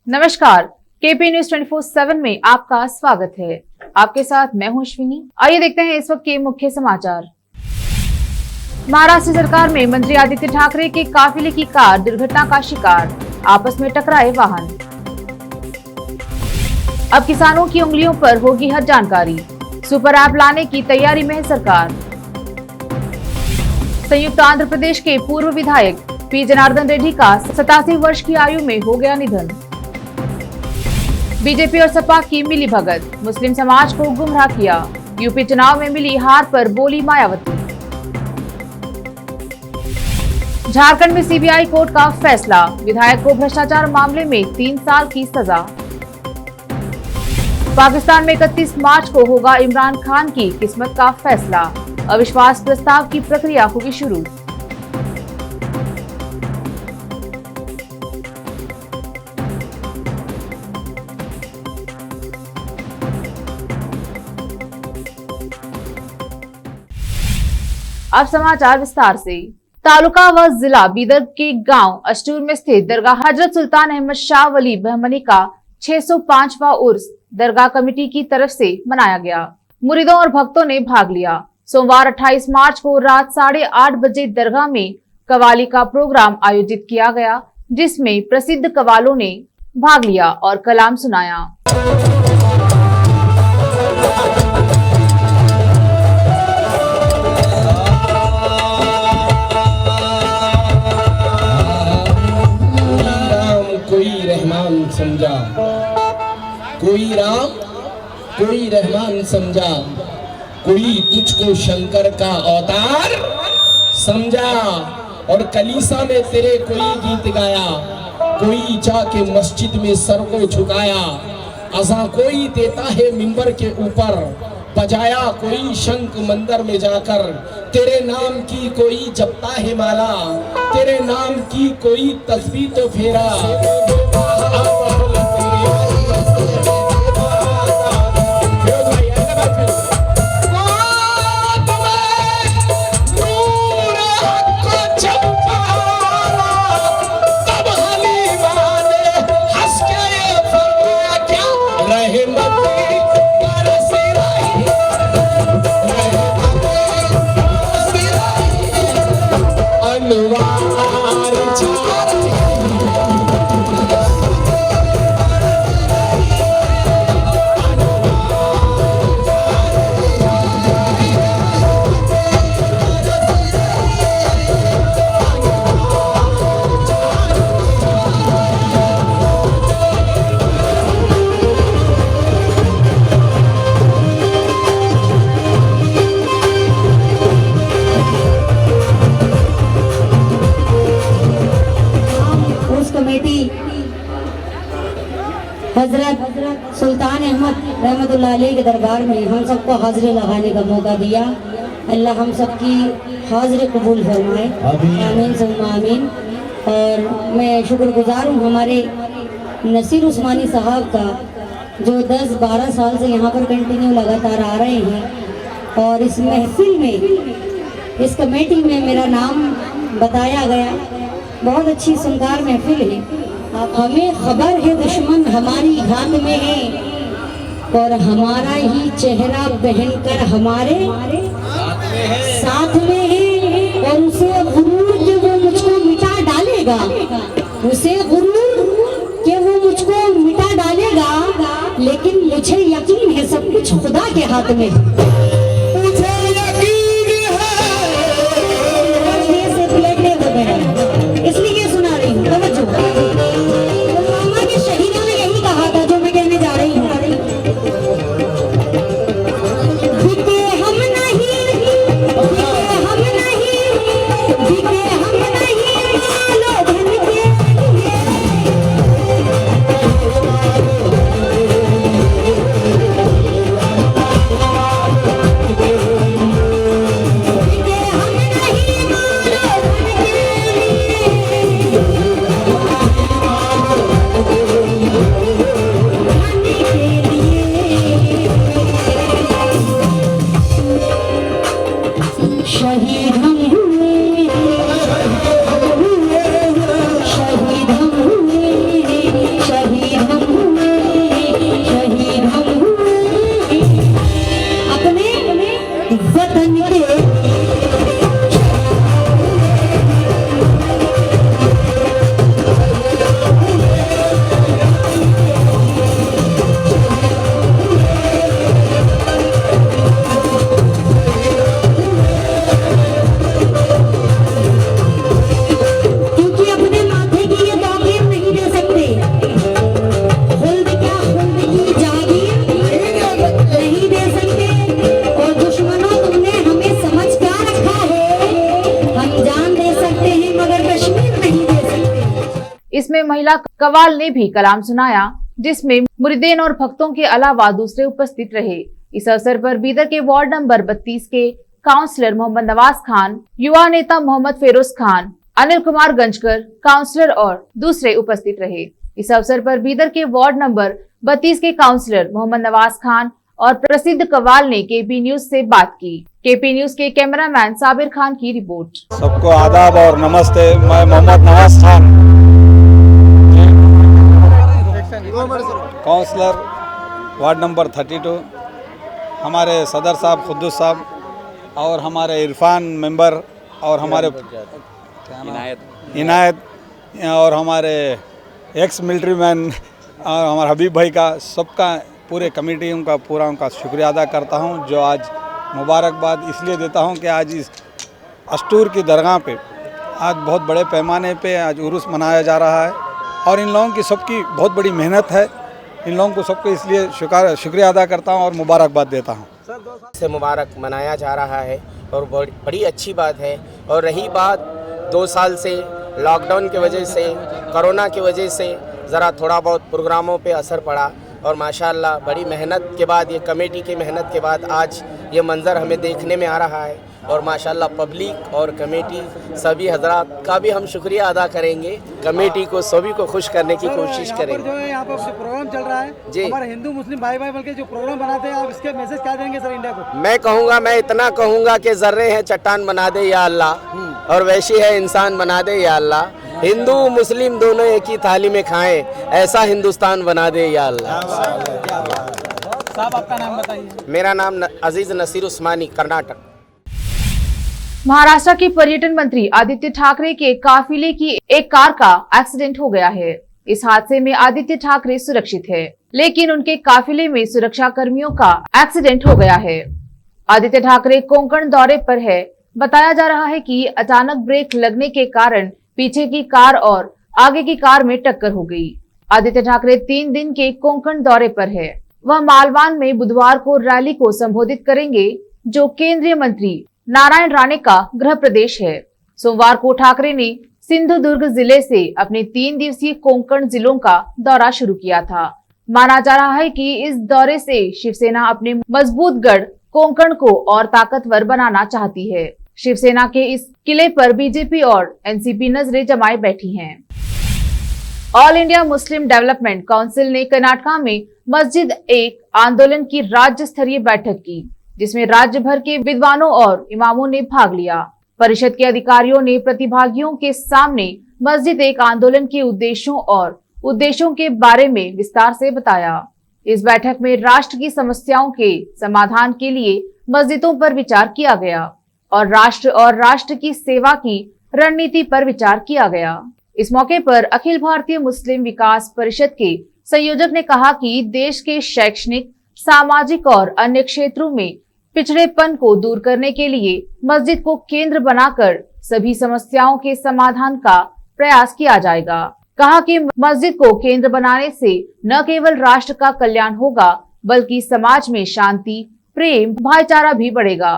नमस्कार, KP news 24/7 में आपका स्वागत है। आपके साथ मैं हूं अश्विनी। आइए देखते हैं इस वक्त के मुख्य समाचार। महाराष्ट्र सरकार में मंत्री आदित्य ठाकरे के काफिले की कार दुर्घटना का शिकार, आपस में टकराए वाहन। अब किसानों की उंगलियों पर होगी हर जानकारी, सुपर ऐप लाने की तैयारी में है सरकार। संयुक्त आंध्र प्रदेश के पूर्व विधायक पी जनार्दन रेड्डी का 87 वर्ष की आयु में हो गया निधन। बीजेपी और सपा की मिली भगत, मुस्लिम समाज को गुमराह किया, यूपी चुनाव में मिली हार पर बोली मायावती। झारखंड में सीबीआई कोर्ट का फैसला, विधायक को भ्रष्टाचार मामले में 3 साल की सजा। पाकिस्तान में 31 मार्च को होगा इमरान खान की किस्मत का फैसला, अविश्वास प्रस्ताव की प्रक्रिया होगी शुरू। अब समाचार विस्तार से। तालुका व जिला बीदर के गांव अष्टूर में स्थित दरगाह हजरत सुल्तान अहमद शाह वली बहमनी का 605वां उर्स दरगाह कमेटी की तरफ से मनाया गया। मुरीदों और भक्तों ने भाग लिया। सोमवार 28 मार्च को रात 8:30 बजे दरगाह में कवाली का प्रोग्राम आयोजित किया गया, जिसमें प्रसिद्ध कवालों ने भाग लिया और कलाम सुनाया। समझा कोई राम कोई रहमान समझा, कोई तुझको शंकर का अवतार समझा। और कलीसा में तेरे कोई गीत गाया, कोई जाके मस्जिद में सर को झुकाया। अज़ां कोई देता है मिंबर के ऊपर, बजाया कोई शंख मंदिर में जाकर। तेरे नाम की कोई जपता है माला, तेरे नाम की कोई तस्बीह तो फेरा। हजरत सुल्तान अहमद रहमतुल्लाह अलैह के दरबार में हम सबको हाजिरी लगाने का मौका दिया। अल्लाह हम सबकी हाजिरी कबूल फरमाए, आमीन सुम्मा आमीन। और मैं शुक्रगुजार हूँ हमारे नसीर उस्मानी साहब का, जो 10-12 साल से यहाँ पर कंटिन्यू लगातार आ रहे हैं। और इस महफिल में, इस कमेटी में मेरा नाम बताया गया। बहुत अच्छी सुनकार महफिल है। हमें खबर है दुश्मन हमारी घात में है, और हमारा ही चेहरा पहनकर हमारे साथ में है। और उसे गुरूर के वो मुझको मिटा डालेगा, उसे गुरूर के वो मुझको मिटा डालेगा। लेकिन मुझे यकीन है सब कुछ खुदा के हाथ में है। इसलिए सुना रही हूँ, मामा के शहीदों ने यही कहा था जो मैं कहने जा रही हूँ। बिके हम नहीं, बिके हम नहीं, बिके हम नहीं, लो धन के लिए। इसमें महिला कवाल ने भी कलाम सुनाया, जिसमें मुरीदेन और भक्तों के अलावा दूसरे उपस्थित रहे। इस अवसर पर बीदर के वार्ड नंबर 32 के काउंसलर मोहम्मद नवाज खान, युवा नेता मोहम्मद फेरोज खान, अनिल कुमार गंजकर, काउंसलर और दूसरे उपस्थित रहे। इस अवसर पर बीदर के वार्ड नंबर 32 के काउंसलर मोहम्मद नवाज खान और प्रसिद्ध कव्वाल ने केपी न्यूज से बात की। केपी न्यूज के कैमरामैन साबिर खान की रिपोर्ट। सबको आदाब और नमस्ते। मैं Mohammad Nawaz Khan, councillor ward number 32। हमारे सदर साहब खुद्दूस साहब और हमारे इरफान मेंबर और हमारे इनायत और हमारे एक्स मिलिट्री मैन और हमारे हबीब भाई का, सबका पूरे कमेटी उनका शुक्रिया अदा करता हूं। जो आज मुबारकबाद इसलिए देता हूं कि आज इस अस्तूर की दरगाह पे आज बहुत बड़े पैमाने पे आज उर्स मनाया जा रहा है और इन लोगों की सबकी बहुत बड़ी मेहनत है। इन लोगों को सबको इसलिए शुक्रिया अदा करता हूं और मुबारकबाद देता हूं। से मुबारक मनाया जा रहा है और बड़ी अच्छी बात है। और रही बात 2 साल से लॉकडाउन की वजह से, कोरोना की वजह से ज़रा थोड़ा बहुत प्रोग्रामों पे असर पड़ा और माशाल्लाह बड़ी मेहनत के बाद, ये कमेटी की मेहनत के बाद आज ये मंज़र हमें देखने में आ रहा है। और माशाल्लाह पब्लिक और कमेटी सभी हजरात का भी हम शुक्रिया अदा करेंगे। कमेटी को सभी को खुश करने की कोशिश करेंगे। जो है यहाँ पर प्रोग्राम चल रहा है जी, हमारे हिंदू मुस्लिम भाई भाई बल्कि जो प्रोग्राम बनाते हैं, आप इसके मैसेज क्या देंगे सर इंडिया को? मैं इतना कहूँगा कि ज़र्रे हैं चट्टान बना दे या अल्लाह, और वैशी है इंसान बना दे या अल्लाह। हिंदू मुस्लिम दोनों एक ही थाली में खाएं, ऐसा हिंदुस्तान बना दे या अल्लाह। साहब आपका नाम बताइए। मेरा नाम अजीज नसीर उस्मानी, कर्नाटक। महाराष्ट्र के पर्यटन मंत्री आदित्य ठाकरे के काफिले की एक कार का एक्सीडेंट हो गया है। इस हादसे में आदित्य ठाकरे सुरक्षित है, लेकिन उनके काफिले में सुरक्षा कर्मियों का एक्सीडेंट हो गया है। आदित्य ठाकरे कोंकण दौरे पर है। बताया जा रहा है कि अचानक ब्रेक लगने के कारण पीछे की कार और आगे की कार में टक्कर हो गई। आदित्य ठाकरे 3 दिन के कोंकण दौरे पर है। वह मालवान में बुधवार को रैली को संबोधित करेंगे, जो केंद्रीय मंत्री नारायण राणे का गृह प्रदेश है। सोमवार को ठाकरे ने सिंधुदुर्ग जिले से अपने 3 दिवसीय कोंकण जिलों का दौरा शुरू किया था। माना जा रहा है कि इस दौरे से शिवसेना अपने मजबूत गढ़ कोंकण को और ताकतवर बनाना चाहती है। शिवसेना के इस किले पर बीजेपी और एनसीपी नजरें जमाए बैठी हैं। All India Muslim development council ने कर्नाटक में मस्जिद एक आंदोलन की राज्य स्तरीय बैठक की, जिसमें राज्य भर के विद्वानों और इमामों ने भाग लिया। परिषद के अधिकारियों ने प्रतिभागियों के सामने मस्जिद एक आंदोलन के उद्देश्यों के बारे में विस्तार से बताया। इस बैठक में राष्ट्र की समस्याओं के समाधान के लिए मस्जिदों पर विचार किया गया और राष्ट्र की सेवा की रणनीति पर विचार किया गया। इस मौके पर अखिल भारतीय मुस्लिम विकास परिषद के संयोजक ने कहा कि देश के शैक्षणिक, सामाजिक और अन्य क्षेत्रों में पिछड़ेपन को दूर करने के लिए मस्जिद को केंद्र बनाकर सभी समस्याओं के समाधान का प्रयास किया जाएगा। कहा कि मस्जिद को केंद्र बनाने से न केवल राष्ट्र का कल्याण होगा, बल्कि समाज में शांति, प्रेम, भाईचारा भी बढ़ेगा।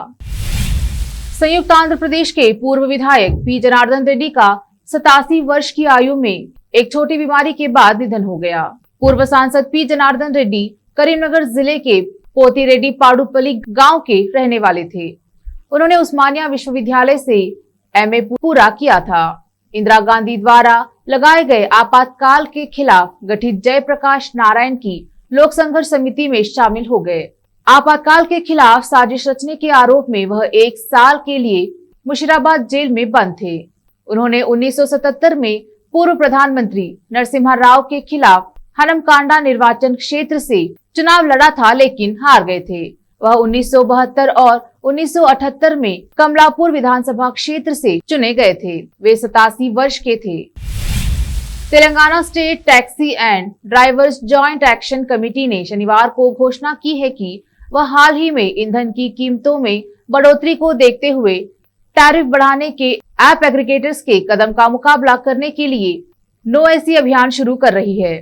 संयुक्त आंध्र प्रदेश के पूर्व विधायक पी जनार्दन रेड्डी का 87 वर्ष की आयु में एक छोटी बीमारी के बाद निधन हो गया। पूर्व सांसद पी जनार्दन रेड्डी करीमनगर जिले के पोतीरेड्डी पाडुपल्ली गांव के रहने वाले थे। उन्होंने उस्मानिया विश्वविद्यालय से एमए पूरा किया था। इंदिरा गांधी द्वारा लगाए गए आपातकाल के खिलाफ गठित जयप्रकाश नारायण की लोक संघर्ष समिति में शामिल हो गए। आपातकाल के खिलाफ साजिश रचने के आरोप में वह 1 साल के लिए मुशीराबाद जेल में बंद थे। उन्होंने 1977 में पूर्व प्रधानमंत्री नरसिम्हा राव के खिलाफ हनमकांडा निर्वाचन क्षेत्र से चुनाव लड़ा था, लेकिन हार गए थे। वह 1972 और 1978 में कमलापुर विधानसभा क्षेत्र से चुने गए थे। वे 87 वर्ष के थे। Telangana state taxi and drivers joint action committee ने शनिवार को घोषणा की है कि वह हाल ही में ईंधन की कीमतों में बढ़ोतरी को देखते हुए टैरिफ बढ़ाने के ऐप एग्रीगेटर्स के कदम का मुकाबला करने के लिए नो एसी अभियान शुरू कर रही है।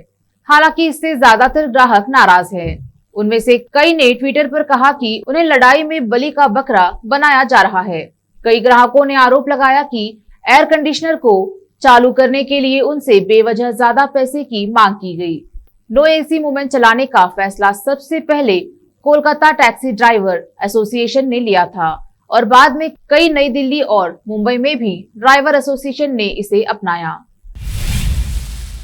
हालांकि इससे ज्यादातर ग्राहक नाराज हैं। उनमें से कई ने ट्विटर पर कहा कि उन्हें लड़ाई में बलि का बकरा बनाया जा रहा है। कई ग्राहकों ने आरोप लगाया कि एयर कंडीशनर को चालू करने के लिए उनसे बेवजह ज्यादा पैसे की मांग की गई। नो एसी मूवमेंट चलाने का फैसला सबसे पहले कोलकाता टैक्सी ड्राइवर एसोसिएशन ने लिया था और बाद में कई नई दिल्ली और मुंबई में भी ड्राइवर एसोसिएशन ने इसे अपनाया।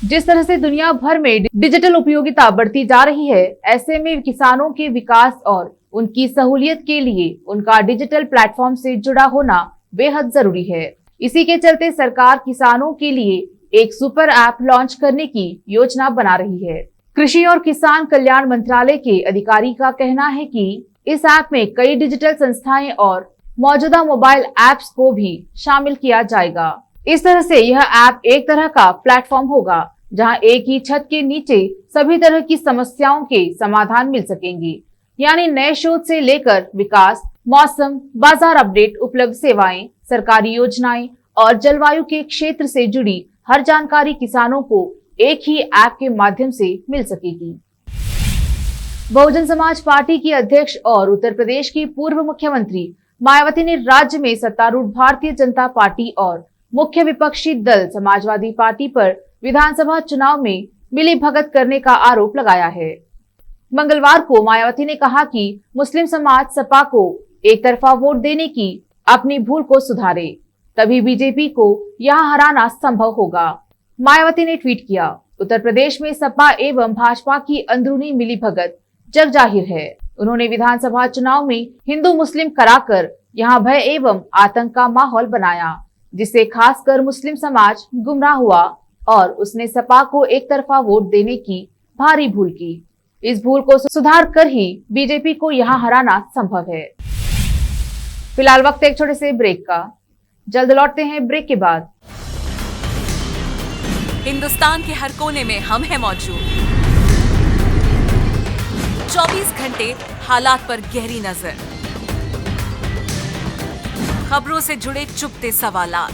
जिस तरह से दुनिया भर में डिजिटल उपयोगिता बढ़ती जा रही है, ऐसे में किसानों के विकास और उनकी सहूलियत के लिए उनका डिजिटल प्लेटफॉर्म से जुड़ा होना बेहद जरूरी है। इसी के चलते सरकार किसानों के लिए एक सुपर ऐप लॉन्च करने की योजना बना रही है। कृषि और किसान कल्याण मंत्रालय के अधिकारी का कहना है कि इस ऐप में कई डिजिटल संस्थाएं और मौजूदा मोबाइल ऐप्स को भी शामिल किया जाएगा। इस तरह से यह ऐप एक तरह का प्लेटफॉर्म होगा जहां एक ही छत के नीचे सभी तरह की समस्याओं के समाधान मिल सकेंगे, यानी नए शोध से लेकर विकास, मौसम, बाजार अपडेट, उपलब्ध सेवाएं, सरकारी योजनाएं और जलवायु के क्षेत्र से जुड़ी हर जानकारी किसानों को एक ही ऐप के माध्यम से मिल सकेगी। बहुजन समाज पार्टी की अध्यक्ष और उत्तर प्रदेश की पूर्व मुख्यमंत्री मायावती ने राज्य में सत्तारूढ़ भारतीय जनता पार्टी और मुख्य विपक्षी दल समाजवादी पार्टी पर विधानसभा चुनाव में मिली भगत करने का आरोप लगाया है। मंगलवार को मायावती ने कहा कि मुस्लिम समाज सपा को एक तरफा वोट देने की अपनी भूल को सुधारे, तभी बीजेपी को यहां हराना संभव होगा। मायावती ने ट्वीट किया, उत्तर प्रदेश में सपा एवं भाजपा की अंदरूनी मिलीभगत जग जाहिर है। उन्होंने विधानसभा चुनाव में हिंदू मुस्लिम कराकर यहां भय एवं आतंक का माहौल बनाया, जिससे खासकर मुस्लिम समाज गुमराह हुआ और उसने सपा को एक तरफा वोट देने की भारी भूल की। इस भूल को सुधार कर ही बीजेपी को यहां हराना संभव है। फिलहाल वक्त एक छोटे से ब्रेक का, जल्द लौटते हैं ब्रेक के बाद। हिंदुस्तान के हर कोने में हम हैं मौजूद। 24 घंटे हालात पर गहरी नजर, खबरों से जुड़े चुपते सवालात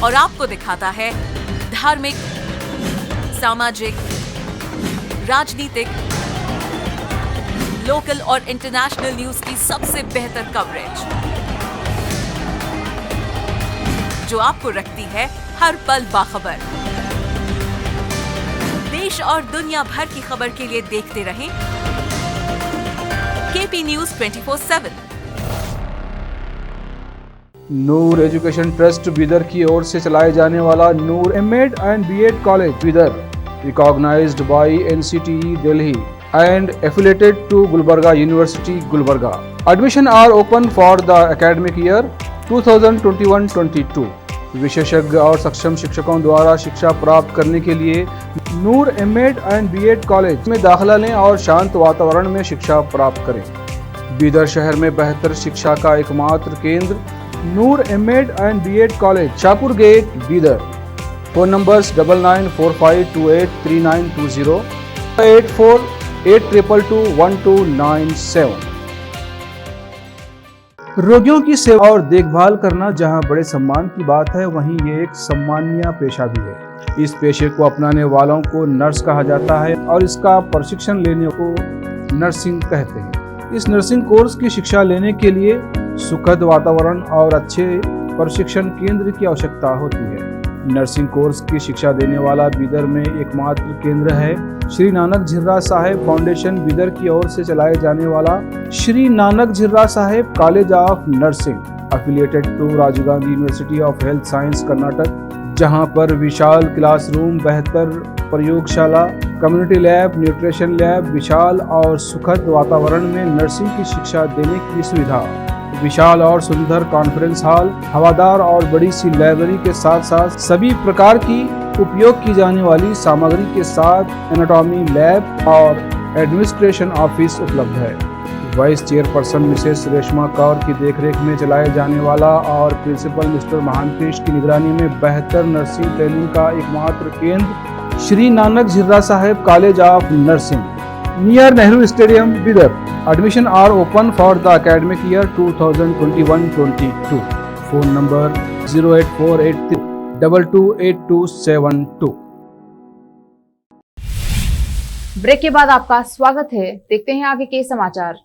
और आपको दिखाता है धार्मिक, सामाजिक, राजनीतिक, लोकल और इंटरनेशनल न्यूज की सबसे बेहतर कवरेज, जो आपको रखती है हर पल बाखबर। देश और दुनिया भर की खबर के लिए देखते रहें KP news 24/7। Noor education trust Bidar की ओर से चलाए जाने वाला Noor MEd and BEd college Bidar, recognised by NCTE Delhi and affiliated to Gulbarga university Gulbarga. Admission are open for the academic year 2021-22। विशेषज्ञ और सक्षम शिक्षकों द्वारा शिक्षा प्राप्त करने के लिए नूर एमएड एंड बीएड कॉलेज में दाखिला लें और शांत वातावरण में शिक्षा प्राप्त करें। बीदर शहर में बेहतर शिक्षा का एकमात्र केंद्र Noor MEd and BEd college, Shahpur gate, Bidar. Phone numbers 9945283920, 8482221297। रोगियों की सेवा और देखभाल करना जहां बड़े सम्मान की बात है, वहीं ये एक सम्माननीय पेशा भी है। इस पेशे को अपनाने वालों को नर्स कहा जाता है और इसका प्रशिक्षण लेने को नर्सिंग कहते हैं। इस नर्सिंग कोर्स की शिक्षा लेने के लिए सुखद वातावरण और अच्छे प्रशिक्षण केंद्र की आवश्यकता होती है। नर्सिंग कोर्स की शिक्षा देने वाला बीदर में एकमात्र केंद्र है श्री नानक झिर्रा साहेब फाउंडेशन बीदर की ओर से चलाए जाने वाला Shri Nanak Jhirra Saheb college of nursing, affiliated to Rajiv Gandhi university of health science Karnataka, जहां पर विशाल क्लासरूम, बेहतर प्रयोगशाला, कम्युनिटी लैब, न्यूट्रिशन लैब, विशाल और सुखद वातावरण में नर्सिंग की शिक्षा देने की सुविधा, विशाल और सुंदर कॉन्फ्रेंस हॉल, हवादार और बड़ी सी लाइब्रेरी के साथ साथ सभी प्रकार की उपयोग की जाने वाली सामग्री के साथ एनाटॉमी लैब और एडमिनिस्ट्रेशन ऑफिस उपलब्ध है। Vice chairperson Mrs Reshma Kaur की देखरेख में चलाए जाने वाला और प्रिंसिपल मिस्टर महांतेश की निगरानी में बेहतर नर्सिंग ट्रेनिंग का एकमात्र केंद्र Shri Nanak Jhirra Saheb college of nursing, near Nehru stadium Bidar. Admission are open for the academic year 2021-22। Phone number 08483228272। Break के बाद आपका स्वागत है। देखते हैं आगे के समाचार।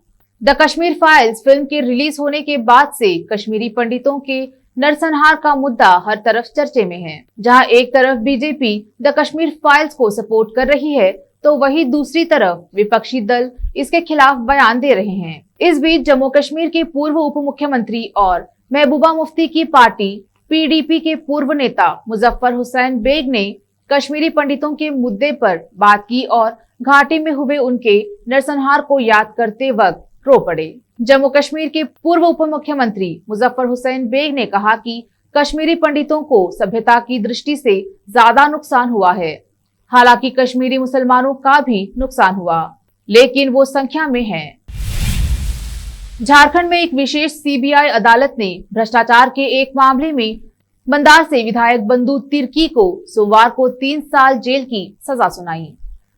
द कश्मीर फाइल्स फिल्म के रिलीज होने के बाद से कश्मीरी पंडितों के नरसंहार का मुद्दा हर तरफ चर्चे में है। जहां एक तरफ बीजेपी द कश्मीर फाइल्स को सपोर्ट कर रही है, तो वहीं दूसरी तरफ विपक्षी दल इसके खिलाफ बयान दे रहे हैं। इस बीच जम्मू कश्मीर के पूर्व उप मुख्यमंत्री और महबूबा मुफ्ती की पार्टी पीडीपी के पूर्व नेता मुजफ्फर हुसैन बेग ने कश्मीरी पंडितों के मुद्दे पर बात की और घाटी में हुए उनके नरसंहार को याद करते वक्त रो पड़े। जम्मू कश्मीर के पूर्व उप मुख्यमंत्री मुजफ्फर हुसैन बेग ने कहा कि कश्मीरी पंडितों को सभ्यता की दृष्टि से ज्यादा नुकसान हुआ है। हालांकि कश्मीरी मुसलमानों का भी नुकसान हुआ, लेकिन वो संख्या में है। झारखंड में एक विशेष सीबीआई अदालत ने भ्रष्टाचार के एक मामले में मंदार से विधायक बंधु तिर्की को सोमवार को 3 साल जेल की सजा सुनाई।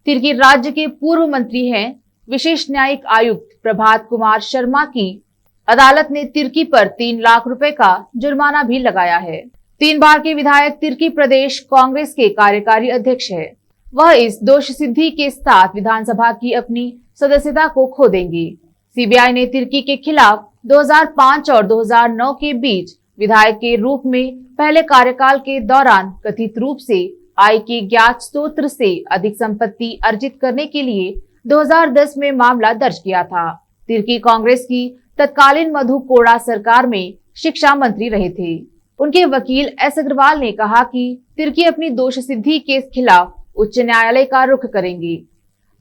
तिर्की राज्य के पूर्व मंत्री हैं। विशेष न्यायिक आयुक्त प्रभात कुमार शर्मा की अदालत ने तिर्की पर 3 लाख रुपए का जुर्माना भी लगाया है। 3 बार के विधायक तिर्की प्रदेश कांग्रेस के कार्यकारी अध्यक्ष है। वह इस दोष सिद्धि के साथ विधानसभा की अपनी सदस्यता को खो देंगे। सीबीआई ने तिर्की के खिलाफ 2005 और 2009 के बीच विधायक के रूप में पहले कार्यकाल के दौरान कथित रूप से आय के ज्ञात स्रोत से अधिक संपत्ति अर्जित करने के लिए 2010 में मामला दर्ज किया था। तिर्की कांग्रेस की तत्कालीन मधु कोड़ा सरकार में शिक्षा मंत्री रहे थे। उनके वकील एस अग्रवाल ने कहा कि तिर्की अपनी दोष सिद्धि के खिलाफ उच्च न्यायालय का रुख करेंगे।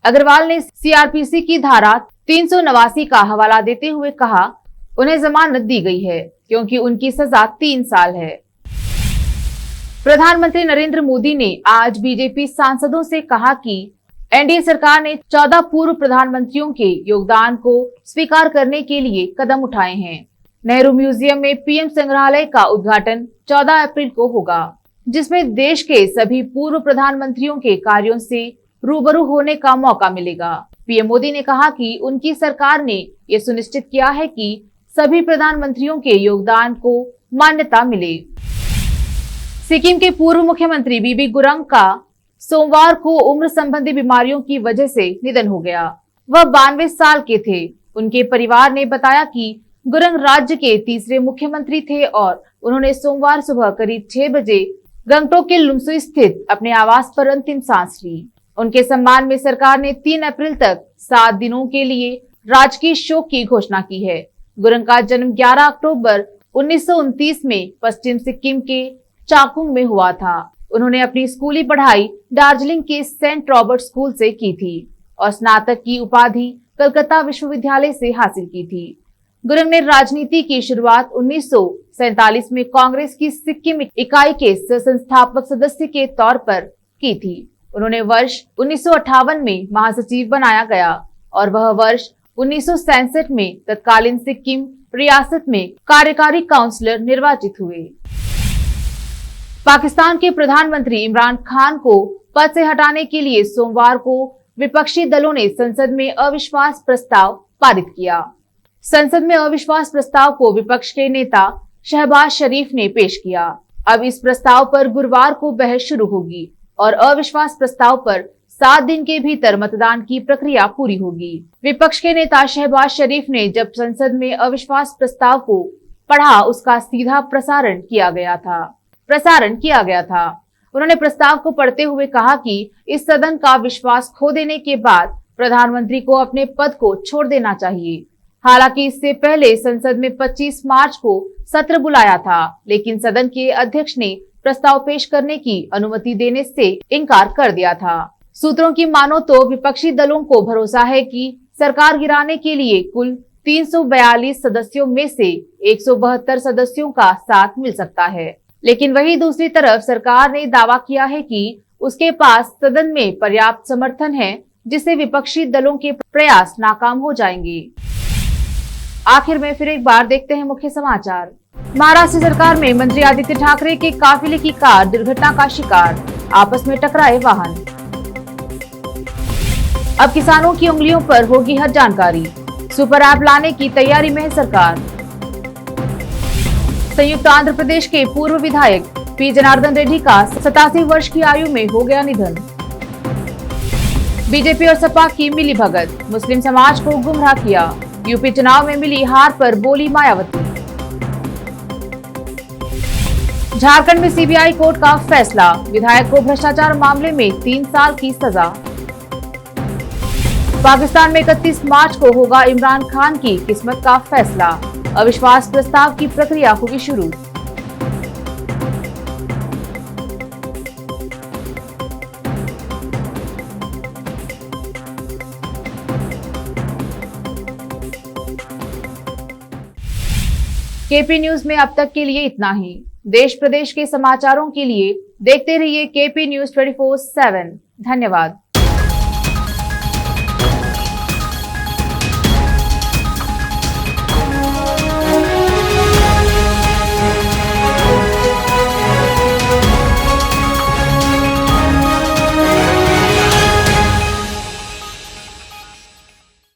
अग्रवाल ने सीआरपीसी की धारा 389 का हवाला देते हुए कहा, उन्हें जमानत दी गई है क्योंकि उनकी सजा 3 साल है। प्रधानमंत्री नरेंद्र मोदी ने आज बीजेपी सांसदों से कहा कि एनडीए सरकार ने 14 पूर्व प्रधानमंत्रियों के योगदान को स्वीकार करने के लिए कदम उठाए हैं। नेहरू म्यूजियम में पीएम संग्रहालय का उद्घाटन 14 अप्रैल को होगा, जिसमें देश के सभी पूर्व प्रधानमंत्रियों के कार्यों से रूबरू होने का मौका मिलेगा। पीएम मोदी ने कहा कि उनकी सरकार ने ये सुनिश्चित किया है कि सभी प्रधानमंत्रियों के योगदान को मान्यता मिले। सिक्किम के पूर्व मुख्यमंत्री बीबी गुरंग का सोमवार को उम्र संबंधी बीमारियों की वजह से निधन हो गया। वह 92 साल के थे। उनके परिवार ने बताया कि गुरंग राज्य के तीसरे मुख्यमंत्री थे और उन्होंने सोमवार सुबह करीब 6 बजे गंगटोक के लुम्सू स्थित अपने आवास पर अंतिम सांस ली। उनके सम्मान में सरकार ने 3 अप्रैल तक 7 दिनों के लिए राजकीय शोक की घोषणा की है। गुरंग का जन्म 11 अक्टूबर 1929 में पश्चिम सिक्किम के चाकुंग में हुआ था। उन्होंने अपनी स्कूली पढ़ाई दार्जिलिंग के सेंट रॉबर्ट स्कूल से की थी और स्नातक की उपाधि कलकत्ता विश्वविद्यालय से हासिल की थी। गुरंग ने राजनीति की शुरुआत 1947 में कांग्रेस की सिक्किम इकाई के संस्थापक सदस्य के तौर पर की थी। उन्होंने वर्ष 1958 में महासचिव बनाया गया और वह वर्ष 1967 में तत्कालीन सिक्किम रियासत में कार्यकारी काउंसलर निर्वाचित हुए। पाकिस्तान के प्रधानमंत्री इमरान खान को पद से हटाने के लिए सोमवार को विपक्षी दलों ने संसद में अविश्वास प्रस्ताव पारित किया। संसद में अविश्वास प्रस्ताव को विपक्ष के नेता शहबाज शरीफ ने पेश किया। अब इस प्रस्ताव पर गुरुवार को बहस शुरू होगी और अविश्वास प्रस्ताव पर 7 दिन के भीतर मतदान की प्रक्रिया पूरी होगी। विपक्ष के नेता शहबाज शरीफ ने जब संसद में अविश्वास प्रस्ताव को पढ़ा, उसका सीधा प्रसारण किया गया था। उन्होंने प्रस्ताव को पढ़ते हुए कहा कि इस सदन का विश्वास खो देने के बाद प्रधानमंत्री को अपने पद को छोड़ देना चाहिए। हालांकि इससे पहले संसद में 25 मार्च को सत्र बुलाया था, लेकिन सदन के अध्यक्ष ने प्रस्ताव पेश करने की अनुमति देने से इनकार कर दिया था। सूत्रों की मानो तो विपक्षी दलों को भरोसा है कि सरकार गिराने के लिए कुल 342 सदस्यों में से 172 सदस्यों का साथ मिल सकता है। लेकिन वहीं दूसरी तरफ सरकार ने दावा किया है कि उसके पास सदन में पर्याप्त समर्थन है, जिससे विपक्षी दलों के प्रयास नाकाम हो जाएंगे। आखिर में फिर एक बार देखते हैं मुख्य समाचार। महाराष्ट्र सरकार में मंत्री आदित्य ठाकरे के काफिले की कार दुर्घटना का शिकार, आपस में टकराए वाहन। अब किसानों की उंगलियों पर होगी हर जानकारी, सुपर ऐप लाने की तैयारी में है सरकार। संयुक्त आंध्र प्रदेश के पूर्व विधायक पी जनार्दन रेड्डी का 87 वर्ष की आयु में हो गया निधन। बीजेपी और सपा की मिली भगत, मुस्लिम समाज को गुमराह किया, यूपी चुनाव में मिली हार पर बोली मायावती। झारखंड में सीबीआई कोर्ट का फैसला, विधायक को भ्रष्टाचार मामले में 3 साल की सजा। पाकिस्तान में 31 मार्च को होगा इमरान खान की किस्मत का फैसला, अविश्वास प्रस्ताव की प्रक्रिया होगी शुरू। केपी न्यूज में अब तक के लिए इतना ही। देश प्रदेश के समाचारों के लिए देखते रहिए केपी न्यूज 24/7। धन्यवाद।